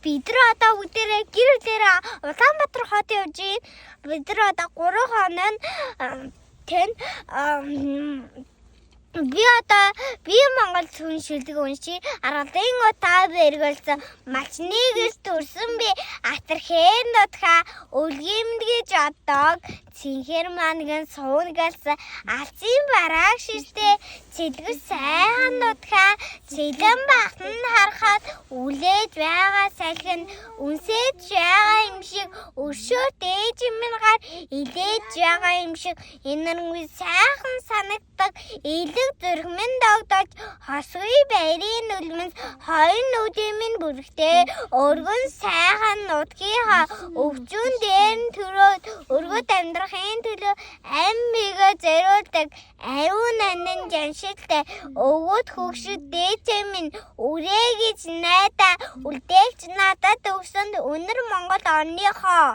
бид нар одоо бүгдээрээ гэр бүлээрээ Улаанбаатар хот явж байна. Бид нар одоо 3 хоног тэн би Монгол хүн шилдэг унши аргалын утаа бэргэлсэн мачныг төрсөн би атархэн дотха өлгиймдгийж одог цэнхэр манган суунгалсан алсын барааг шиштэй цэлгүс сайхан дотха цэлэн бахтан харахад үлээж байгаа салхин үнсэж байгаа юм шиг өршөөт ээж минь гар илээж байгаа юм шиг энэргүй сайхан санагдаг зүрхмэн догдож хосгүй байрын үлмэн хоёр нүдийн минь бүрхтэй өргөн сайхан нутгийнхаа өвчүүн дээр нь төрөөд өргөд амьдрахын төлөө амьбигээ зориулдаг ариун анан жаншилтай өвгөд хөгшөд дээчээ минь үрээ гэж найдаа үлдээгч надад өгсөнд өнөр Монгол орныхоо